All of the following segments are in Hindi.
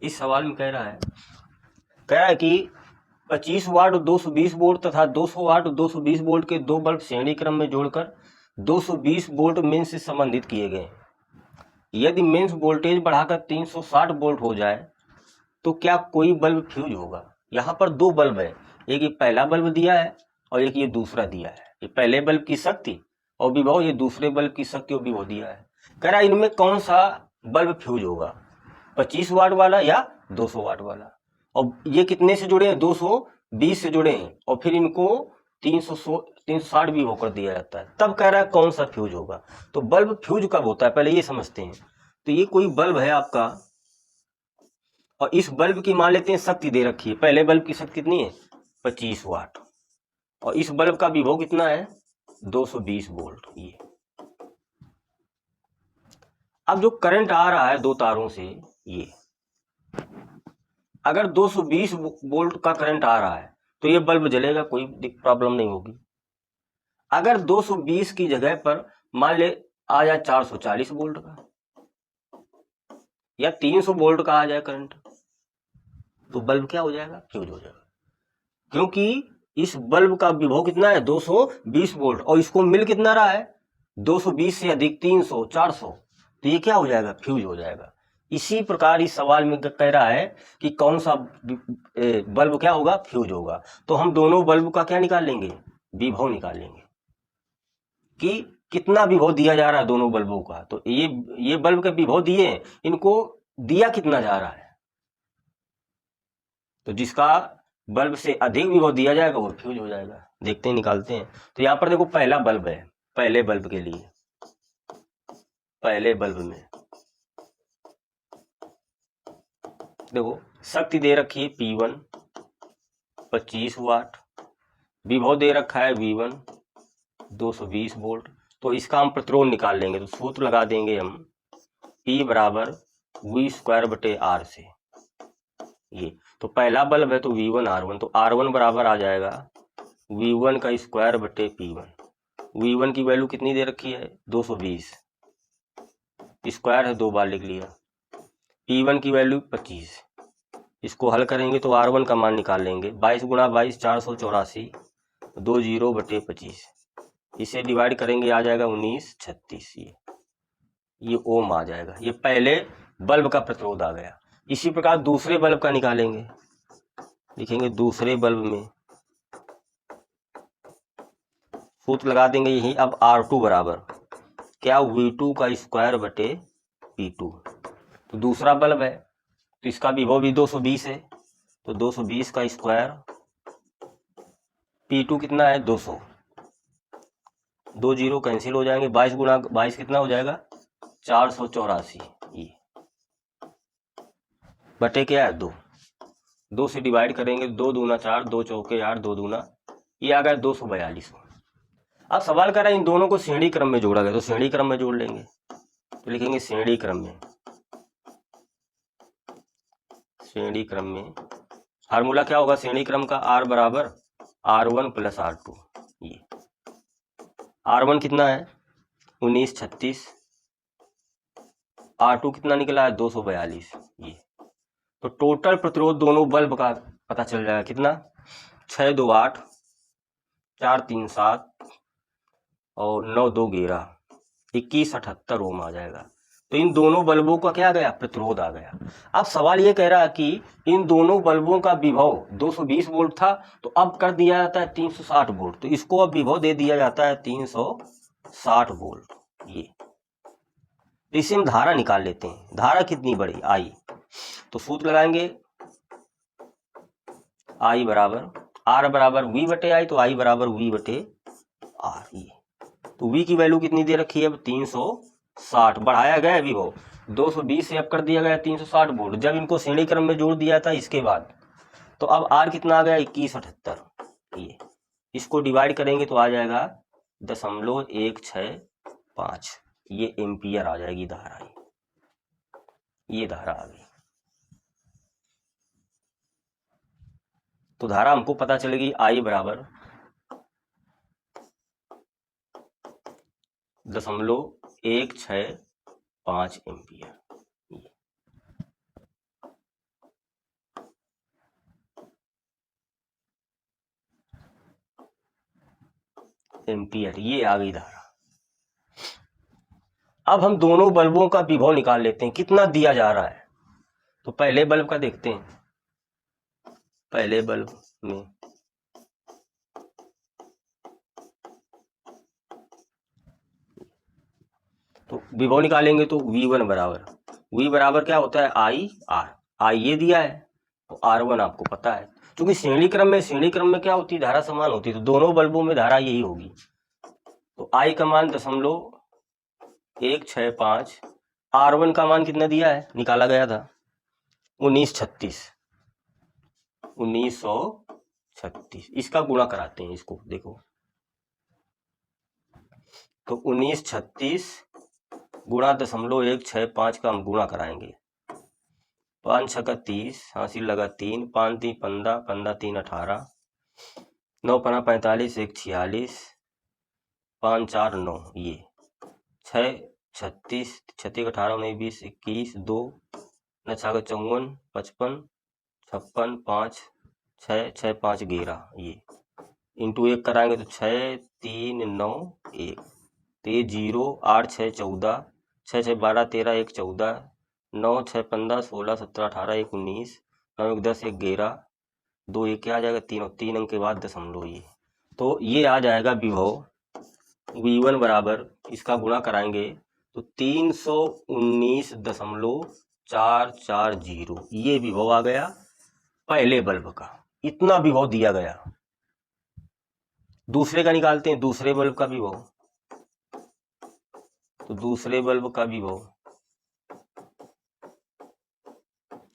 इस सवाल में कह रहा है कि 25 वाट 220 वोल्ट तथा 200 वाट 220 वोल्ट के दो बल्ब श्रेणी क्रम में जोड़कर 220 वोल्ट मेंस से संबंधित किए गए। यदि मेंस वोल्टेज बढ़ाकर 360 वोल्ट हो जाए तो क्या कोई बल्ब फ्यूज होगा। यहाँ पर दो बल्ब है, एक ये पहला बल्ब दिया है और एक ये दूसरा दिया है। ये पहले बल्ब की शक्ति और विभव, ये दूसरे बल्ब की शक्ति और विभव दिया है। कह रहा है इनमें कौन सा बल्ब फ्यूज होगा, 25 वाट वाला या 200 वाट वाला। और ये कितने से जुड़े हैं, 220 से जुड़े हैं और फिर इनको 360 भी होकर दिया जाता है। तब कह रहा है कौन सा फ्यूज होगा। तो बल्ब फ्यूज कब होता है पहले ये समझते हैं। तो ये कोई बल्ब है आपका और इस बल्ब की मान लेते हैं शक्ति दे रखी है। पहले बल्ब की शक्ति कितनी है, 25 वाट, और इस बल्ब का विभव कितना है, 220 वोल्ट। ये अब जो करंट आ रहा है दो तारों से, ये अगर 220 वोल्ट का करंट आ रहा है तो ये बल्ब जलेगा, कोई प्रॉब्लम नहीं होगी। अगर 220 की जगह पर मान ले आ जाए 440 वोल्ट का या 300 वोल्ट का आ जाए करंट, तो बल्ब क्या हो जाएगा, फ्यूज हो जाएगा। क्योंकि इस बल्ब का विभव कितना है, 220 वोल्ट, और इसको मिल कितना रहा है, 220 से अधिक 300 400, तो ये क्या हो जाएगा, फ्यूज हो जाएगा। इसी प्रकार इस सवाल में कह रहा है कि कौन सा बल्ब क्या होगा, फ्यूज होगा। तो हम दोनों बल्ब का क्या निकाल लेंगे, विभव निकाल लेंगे कि कितना विभव दिया जा रहा है दोनों बल्बों का। तो ये बल्ब के विभव दिए, इनको दिया कितना जा रहा है, तो जिसका बल्ब से अधिक विभव दिया जाएगा वो फ्यूज हो जाएगा। देखते हैं, निकालते हैं। तो यहाँ पर देखो पहला बल्ब है, पहले बल्ब के लिए, पहले बल्ब में देखो शक्ति दे रखी है P1 25 वाट, विभव दे रखा है V1 220 वोल्ट। तो इसका हम प्रतिरोध निकाल लेंगे। तो सूत्र लगा देंगे हम P बराबर V²/R से। ये तो पहला बल्ब है तो V1 R1, तो R1 बराबर आ जाएगा V1 का स्क्वायर बटे P1। V1 की वैल्यू कितनी दे रखी है, 220, स्क्वायर है दो बार लिख लिया। P1 की वैल्यू 25, इसको हल करेंगे तो R1 का मान निकाल लेंगे। 22 गुणा 22 484, 20 बटे 25, इसे डिवाइड करेंगे आ जाएगा 1936। ये ओम आ जाएगा। ये पहले बल्ब का प्रतिरोध आ गया। इसी प्रकार दूसरे बल्ब का निकालेंगे, लिखेंगे दूसरे बल्ब में सूत्र लगा देंगे यही। अब R2 बराबर क्या, V2 का स्क्वायर बटे P2। तो दूसरा बल्ब है तो इसका विभव भी 220 है, तो 220 का स्क्वायर, P2 कितना है 200, 2 जीरो कैंसिल हो जाएंगे। 22 गुणा 22 कितना हो जाएगा, 484, ये बटे क्या है 2, 2 से डिवाइड करेंगे, 2 दूना 4, 2 चौके 8, 2 दूना, ये आ गया 242। अब सवाल कर रहा है इन दोनों को श्रेणी क्रम में जोड़ा गया, तो श्रेणी क्रम में जोड़ लेंगे। तो लिखेंगे श्रेणी क्रम में, श्रेणी क्रम में फार्मूला क्या होगा श्रेणी क्रम का, R बराबर R1 प्लस R2। ये R1 कितना है 1936, R2 कितना निकला है 242। ये तो टोटल प्रतिरोध दोनों बल्ब का पता चल जाएगा कितना, 6 2 8, 4 3 7 और 9 2 11, 21 78 ओम आ जाएगा। तो इन दोनों बल्बों का क्या आ गया, प्रतिरोध आ गया। अब सवाल ये कह रहा है कि इन दोनों बल्बों का विभव 220 वोल्ट था, तो अब कर दिया जाता है 360 वोल्ट, तो इसको अब विभव दे दिया जाता है 360 वोल्ट। ये तो इसे हम धारा निकाल लेते हैं। धारा कितनी बड़ी, आई, तो सूत्र लगाएंगे आई बराबर, आर बराबर वी बटे आई, तो आई बराबर वी बटे आर। ये तो v की वैल्यू कितनी दे रखी है, अब 360, बढ़ाया गया है विभव 220 से अब कर दिया गया 360 वोल्ट, जब इनको श्रेणी क्रम में जोड़ दिया था इसके बाद। तो अब R कितना आ गया 2178। ये इसको डिवाइड करेंगे तो आ जाएगा 0.165, ये एम्पियर आ जाएगी धारा। ये धारा आ गई। तो धारा हमको पता चलेगी I बराबर 0.165 एम्पियर। एम्पियर, ये आ गई धारा। अब हम दोनों बल्बों का विभव निकाल लेते हैं, कितना दिया जा रहा है। तो पहले बल्ब का देखते हैं, पहले बल्ब में तो विभव निकालेंगे तो V1 बराबर, V बराबर क्या होता है, आई आर, आई ये दिया है तो R1 आपको पता है। क्योंकि श्रेणी क्रम में क्या होती है, धारा समान होती है, तो दोनों बल्बों में धारा यही होगी। तो आई का मान 0.165, R1 का मान कितना दिया है, निकाला गया था 1936। इसका गुणा कराते हैं, इसको देखो तो 1936 गुणा 0.165 का हम गुणा कराएंगे, 5 6 का 30, हासिल लगा 3, 5 3 15, 15 3 18, 9 5 45, 1 46, 5 4 9, ये 6 36, 36 18 19 20 21 2 9 6 का 54, 55 56, 5 6 6 5 11, ये इंटू 1 कराएंगे तो 6 3 9 1, तो ये 0 8 6 14, 6 6 12 13 1 14, 9 6 15 16 17 18 1 19, 9 1 10 1 11, 2 1 क्या आ जाएगा 3, और 3 अंक के बाद दशमलव, ये तो ये आ जाएगा विभव V1 बराबर, इसका गुणा कराएंगे तो 319.440, ये विभव आ गया पहले बल्ब का, इतना विभव दिया गया। दूसरे का निकालते हैं, दूसरे बल्ब का विभव, तो दूसरे बल्ब का विभव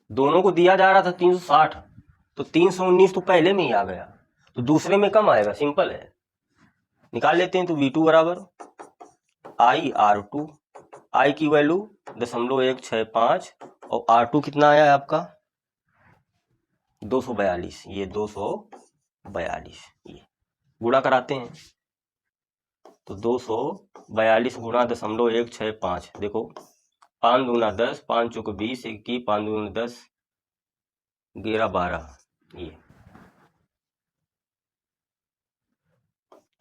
दोनों को दिया जा रहा था 360, तो 319 तो पहले में ही आ गया, तो दूसरे में कम आएगा, सिंपल है, निकाल लेते हैं। तो V2 बराबर आई R2, आई की वैल्यू 0.165 और R2 कितना आया है आपका 242, ये 242, ये गुणा कराते हैं तो 242 गुणा 0.165, देखो 5 दूना 10, 5 चौक 20, 21, 5 दूना 10, 11 12, ये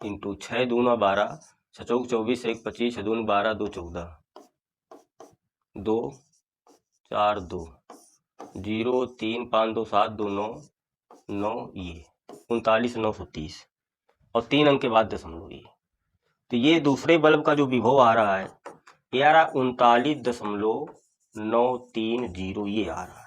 इंटू 6 दूना 12, 6 चौक 24, 1 25, 6 दूना 12, 2 14, 2 4 2, 0 3 5 2 7 2 9 9, ये 39,930 और 3 अंक के बाद दशमलव, ये तो ये दूसरे बल्ब का जो विभव आ रहा है ये आ रहा 39.930, ये आ रहा है।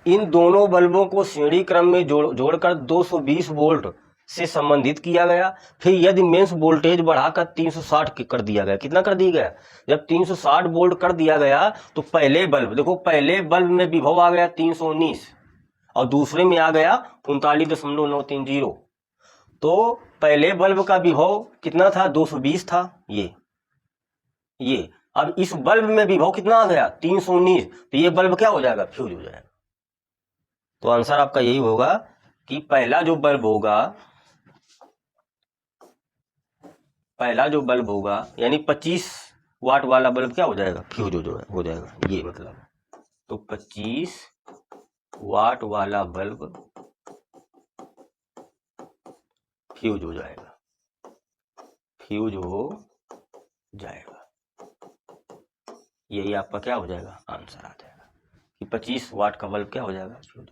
इन दोनों बल्बों को श्रेणी क्रम में जोड़कर 220 वोल्ट से संबंधित किया गया। फिर यदि मेंस वोल्टेज बढ़ाकर 360 कर दिया गया, कितना कर दिया गया, जब 360 वोल्ट कर दिया गया तो पहले बल्ब, देखो पहले बल्ब में विभव आ गया 319 और दूसरे में आ गया 39.930, तो पहले बल्ब का विभव कितना था 220 था, ये अब इस बल्ब में विभव कितना आ गया 319, तो ये बल्ब क्या हो जाएगा, फ्यूज हो जाएगा। तो आंसर आपका यही होगा कि पहला जो बल्ब होगा यानी 25 वाट वाला बल्ब क्या हो जाएगा, फ्यूज हो जाएगा, ये मतलब, तो 25 वाट वाला बल्ब फ्यूज हो जाएगा, यही आपका क्या हो जाएगा, आंसर आ जाएगा कि 25 वाट का बल्ब क्या हो जाएगा, फ्यूज।